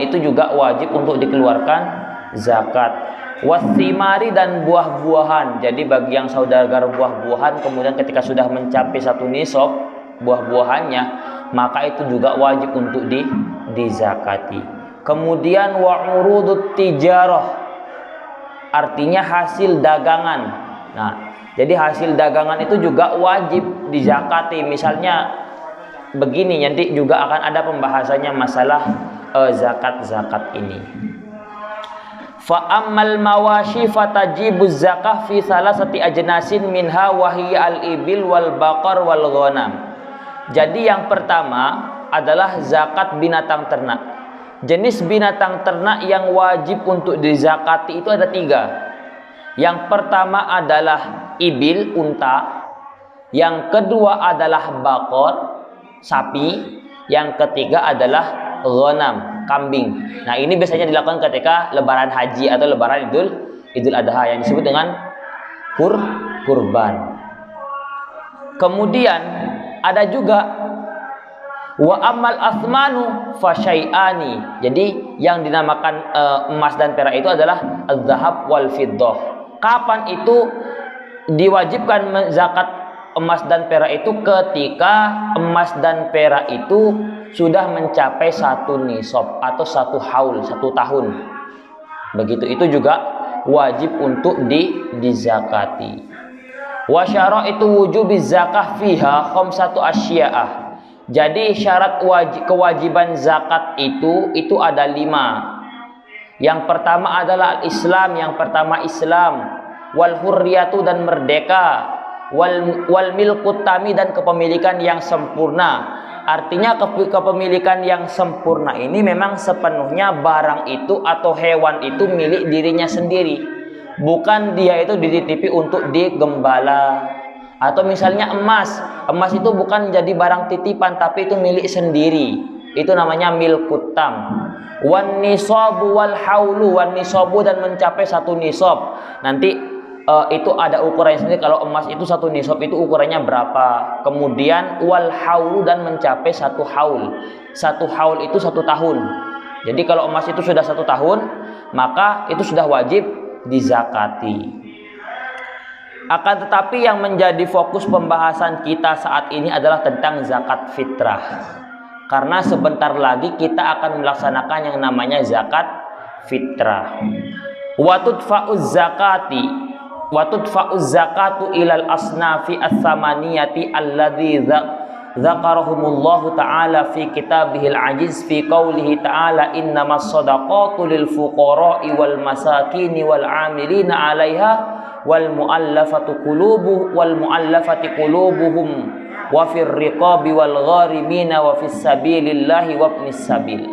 itu juga wajib untuk dikeluarkan zakat. Wathimari dan buah-buahan. Jadi bagi yang saudagar buah-buahan kemudian ketika sudah mencapai satu nisab buah-buahannya, maka itu juga wajib untuk dizakati. Kemudian wa urudut tijarah, artinya hasil dagangan. Nah, jadi hasil dagangan itu juga wajib dizakati. Misalnya begini, nanti juga akan ada pembahasannya masalah zakat-zakat ini. Fa ammal mawashi fatajibu zakah fi salasati ajnasin minha wahiya al-ibil wal baqar wal ghanam. Jadi yang pertama adalah zakat binatang ternak. Jenis binatang ternak yang wajib untuk dizakati itu ada 3. Yang pertama adalah ibil, unta. Yang kedua adalah baqar, sapi. Yang ketiga adalah ghanam, kambing. Nah, ini biasanya dilakukan ketika lebaran haji atau lebaran Idul Adha yang disebut dengan kurban. Kemudian ada juga wa amal asmanu fasyai'ani. Jadi yang dinamakan emas dan perak itu adalah az-zahab wal fiddah. Kapan itu diwajibkan zakat emas dan perak itu? Ketika emas dan perak itu sudah mencapai satu nisab atau satu haul, 1 tahun. Begitu, itu juga wajib untuk dizakati. Wa syaraitu wujubiz zakah fiha khamsatu asya'ah. Jadi syarat kewajiban zakat itu ada 5. Yang pertama adalah al-Islam, yang pertama Islam, wal hurriyatu dan merdeka, wal milkut tami dan kepemilikan yang sempurna. Artinya kepemilikan yang sempurna ini memang sepenuhnya barang itu atau hewan itu milik dirinya sendiri. Bukan dia itu dititipi untuk digembala. Atau misalnya emas itu bukan jadi barang titipan tapi itu milik sendiri. Itu namanya milkut tam. Wan nisabu wal haulu, wan nisabu dan mencapai 1 nisab. Nanti itu ada ukurannya sendiri. Kalau emas itu 1 nisab itu ukurannya berapa. Kemudian wal haulu dan mencapai 1 haul. 1 haul itu 1 tahun. Jadi kalau emas itu sudah 1 tahun, maka itu sudah wajib dizakati. Akan tetapi yang menjadi fokus pembahasan kita saat ini adalah tentang zakat fitrah. Karena sebentar lagi kita akan melaksanakan yang namanya zakat fitrah. Wa tudfa'uz zakatu ilal asnafi as-samaniyati alladzi dzakarahumullahu ta'ala fi kitabihil ajiz fi qaulihi ta'ala innamas shadaqatu lil fuqara'i wal masakini wal 'amilina 'alaiha wal mu'allafati qulubuhum wa fir riqabi wal gharimina wa fis sabilillahi wa ibnis sabil.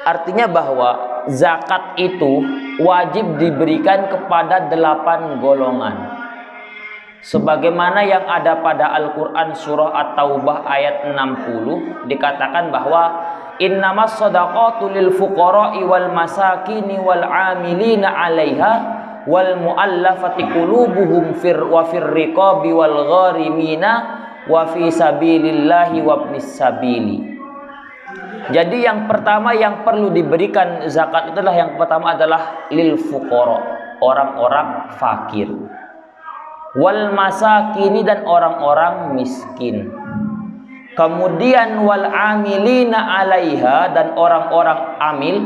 Artinya bahwa zakat itu wajib diberikan kepada 8 golongan. Sebagaimana yang ada pada Al-Quran surah At-Taubah ayat 60 dikatakan bahwa innamas shadaqatu lil fuqara'i wal masakini wal 'amilina 'alaiha wal mu'allafati qulubuhum wa fir riqabi wal gharimina wa fi sabilillahi wa ibnis sabili. Jadi yang pertama yang perlu diberikan zakat itulah yang pertama adalah lil fuqara, orang-orang fakir. Wal masakini dan orang-orang miskin. Kemudian wal amilina 'alaiha dan orang-orang amil,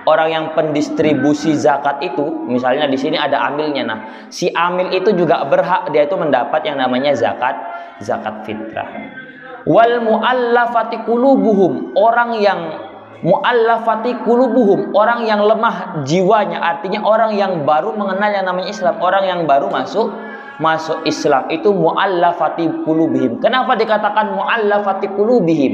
orang yang pendistribusi zakat itu. Misalnya di sini ada amilnya. Nah, si amil itu juga berhak dia itu mendapat yang namanya zakat fitrah. Wal mu'allafati qulubuhum, orang yang mu'allafati qulubuhum, orang yang lemah jiwanya, artinya orang yang baru mengenal yang namanya Islam, orang yang baru masuk Islam itu mu'allafati qulubihim. Kenapa dikatakan mu'allafati qulubihim?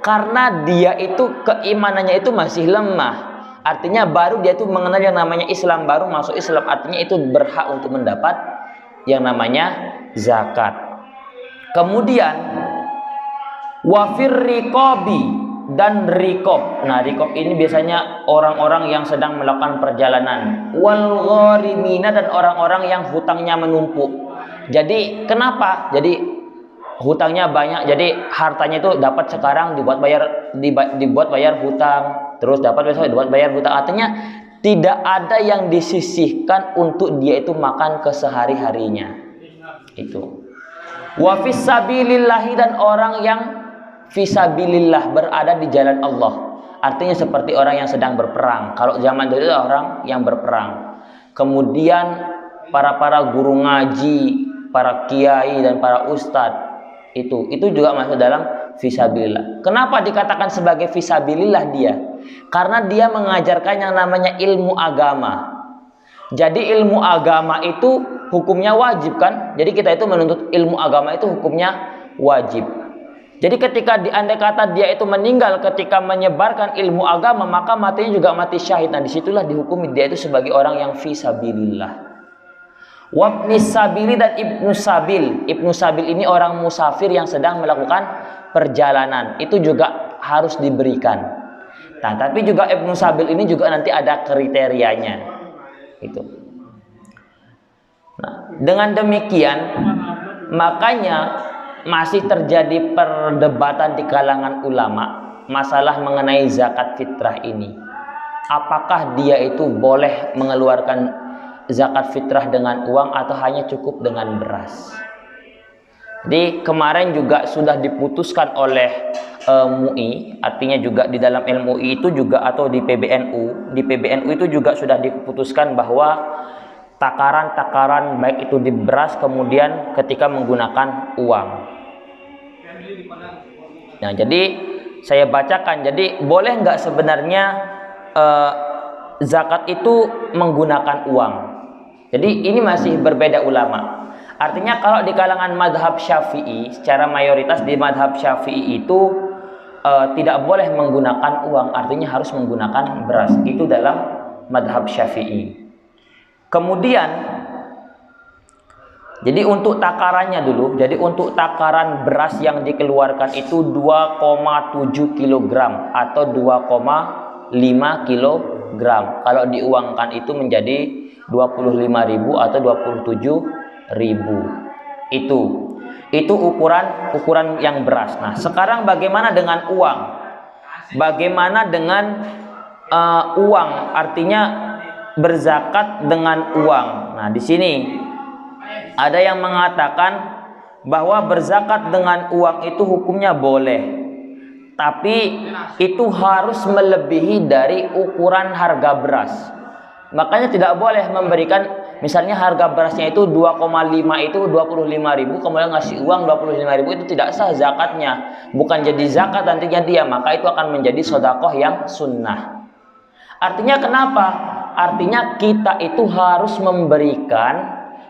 Karena dia itu keimanannya itu masih lemah. Artinya baru dia itu mengenal yang namanya Islam, baru masuk Islam, artinya itu berhak untuk mendapat yang namanya zakat. Kemudian wafir riqabi dan riqab. Nah, riqab ini biasanya orang-orang yang sedang melakukan perjalanan. Wal gharimina dan orang-orang yang hutangnya menumpuk. Jadi kenapa? Jadi hutangnya banyak. Jadi hartanya itu dapat sekarang dibuat bayar hutang. terus dapat besok bayar hutang. Artinya tidak ada yang disisihkan untuk dia itu makan kesehari-harinya. Itu. Wa fisabilillahi, dan orang yang fisabilillah, berada di jalan Allah. Artinya seperti orang yang sedang berperang. Kalau zaman dulu itu orang yang berperang. Kemudian para guru ngaji, para kiai dan para ustadz itu juga masuk dalam fisabilillah. Kenapa dikatakan sebagai fisabilillah dia? Karena dia mengajarkan yang namanya ilmu agama. Jadi ilmu agama itu hukumnya wajib kan? Jadi kita itu menuntut ilmu agama itu hukumnya wajib. Jadi ketika andai kata dia itu meninggal ketika menyebarkan ilmu agama, maka matinya juga mati syahid. Nah, disitulah dihukumi dia itu sebagai orang yang fisabilillah. Wabnis sabili, dan ibnu sabil. Ibnu sabil ini orang musafir yang sedang melakukan perjalanan. Itu juga harus diberikan. Nah, tapi juga ibnu sabil ini juga nanti ada kriterianya. Itu. Nah, dengan demikian makanya masih terjadi perdebatan di kalangan ulama masalah mengenai zakat fitrah ini. Apakah dia itu boleh mengeluarkan zakat fitrah dengan uang atau hanya cukup dengan beras? Jadi kemarin juga sudah diputuskan oleh MUI, artinya juga di dalam MUI itu juga, atau di PBNU itu juga sudah diputuskan bahwa takaran baik itu di beras kemudian ketika menggunakan uang. Nah, jadi saya bacakan, jadi boleh nggak sebenarnya zakat itu menggunakan uang? Jadi ini masih berbeda ulama. Artinya kalau di kalangan madhab Syafi'i, secara mayoritas di madhab Syafi'i itu tidak boleh menggunakan uang, artinya harus menggunakan beras. Itu dalam madhab Syafi'i. Kemudian, jadi untuk takarannya dulu, jadi untuk takaran beras yang dikeluarkan itu 2,7 kg atau 2,5 kg. Kalau diuangkan itu menjadi 25.000 atau 27.000. Itu ukuran yang beras. Nah, sekarang bagaimana dengan uang? Bagaimana dengan uang? Artinya berzakat dengan uang. Nah, di sini ada yang mengatakan bahwa berzakat dengan uang itu hukumnya boleh, tapi itu harus melebihi dari ukuran harga beras. Makanya tidak boleh memberikan, misalnya harga berasnya itu 2,5 itu 25.000, kemudian ngasih uang 25.000, itu tidak sah zakatnya. Bukan jadi zakat nantinya dia, maka itu akan menjadi sedekah yang sunnah. Artinya kenapa? Artinya kita itu harus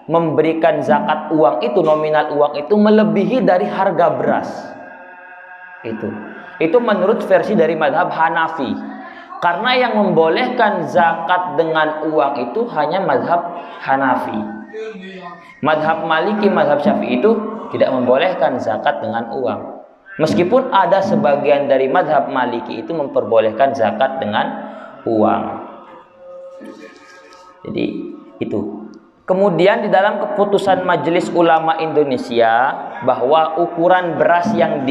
memberikan zakat uang itu, nominal uang itu melebihi dari harga beras. Itu menurut versi dari madhab Hanafi. Karena yang membolehkan zakat dengan uang itu hanya madhab Hanafi. Madhab Maliki, madhab Syafi'i itu tidak membolehkan zakat dengan uang. Meskipun ada sebagian dari madhab Maliki itu memperbolehkan zakat dengan uang. Jadi itu. Kemudian di dalam keputusan Majelis Ulama Indonesia bahwa ukuran beras yang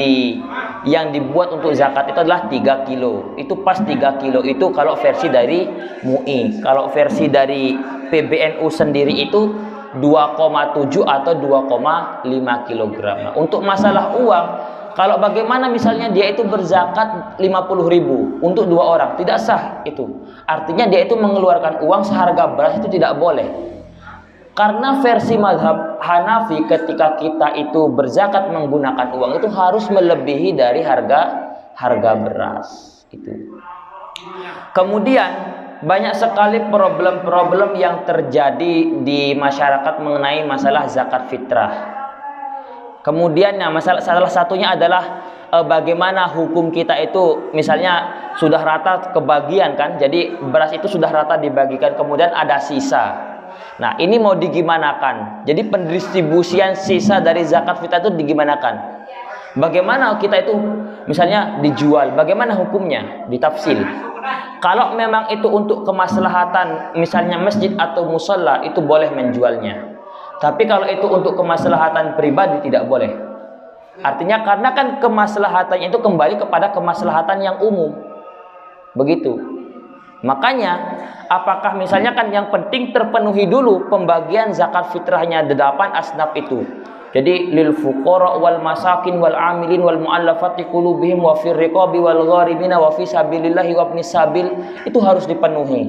dibuat untuk zakat itu adalah 3 kilo. Itu pas 3 kilo itu kalau versi dari MUI. Kalau versi dari PBNU sendiri itu 2,7 atau 2,5 kilogram. Nah, untuk masalah uang, kalau bagaimana misalnya dia itu berzakat 50.000 untuk 2 orang, tidak sah itu. Artinya dia itu mengeluarkan uang seharga beras itu tidak boleh. Karena versi mazhab Hanafi ketika kita itu berzakat menggunakan uang itu harus melebihi dari harga beras itu. Kemudian banyak sekali problem-problem yang terjadi di masyarakat mengenai masalah zakat fitrah. Kemudian salah satunya adalah bagaimana hukum kita itu, misalnya sudah rata kebagian kan, jadi beras itu sudah rata dibagikan, kemudian ada sisa. Nah, ini mau digimanakan? Jadi pendistribusian sisa dari zakat fitrah itu digimanakan? Bagaimana kita itu misalnya dijual? Bagaimana hukumnya? Ditafsil. Kalau memang itu untuk kemaslahatan misalnya masjid atau musalla, itu boleh menjualnya. Tapi kalau itu untuk kemaslahatan pribadi tidak boleh. Artinya karena kan kemaslahatannya itu kembali kepada kemaslahatan yang umum. Begitu. Makanya apakah misalnya kan yang penting terpenuhi dulu pembagian zakat fitrahnya 8 asnaf itu. Jadi lil fuqara wal masakin wal amilin wal muallafati qulubihim wa fir riqabi wal gharimina wa fi sabilillahi wa ibnis sabil, itu harus dipenuhi.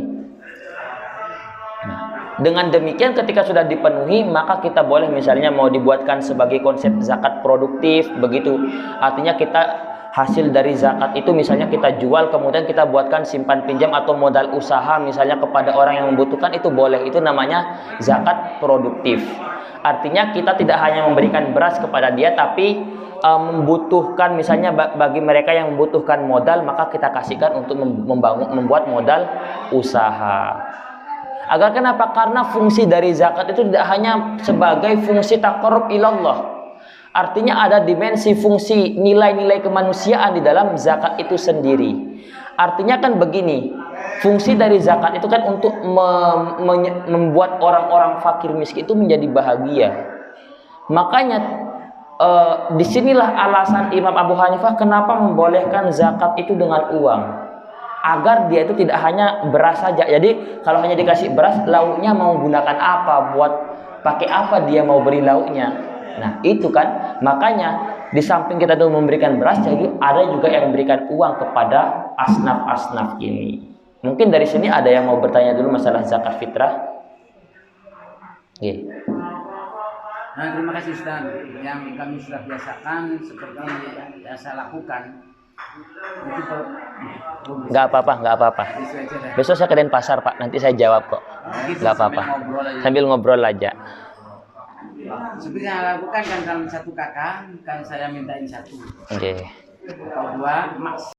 Nah, dengan demikian ketika sudah dipenuhi, maka kita boleh misalnya mau dibuatkan sebagai konsep zakat produktif begitu. Artinya kita hasil dari zakat itu misalnya kita jual, kemudian kita buatkan simpan pinjam atau modal usaha misalnya kepada orang yang membutuhkan, itu boleh. Itu namanya zakat produktif. Artinya kita tidak hanya memberikan beras kepada dia, tapi membutuhkan misalnya bagi mereka yang membutuhkan modal, maka kita kasihkan untuk membuat modal usaha. Agar kenapa? Karena fungsi dari zakat itu tidak hanya sebagai fungsi taqarrub ilallah. Artinya ada dimensi fungsi nilai-nilai kemanusiaan di dalam zakat itu sendiri. Artinya kan begini, fungsi dari zakat itu kan untuk membuat orang-orang fakir miskin itu menjadi bahagia. Makanya disinilah alasan Imam Abu Hanifah kenapa membolehkan zakat itu dengan uang, agar dia itu tidak hanya beras saja. Jadi kalau hanya dikasih beras, lauknya mau gunakan apa, buat pakai apa dia mau beri lauknya. Nah itu kan, makanya di samping kita tuh memberikan beras, jadi ada juga yang memberikan uang kepada asnaf-asnaf ini. Mungkin dari sini ada yang mau bertanya dulu masalah zakat fitrah? Yeah. Nah, terima kasih Ustaz. Yang kami sudah biasakan seperti yang saya lakukan. Nggak apa-apa. Besok saya ke Denpasar Pak, nanti saya jawab kok. Nggak apa-apa. Sambil ngobrol aja. Seperti yang saya lakukan kan, kalau satu kakak kan saya mintain satu. Oke. Atau dua, maks.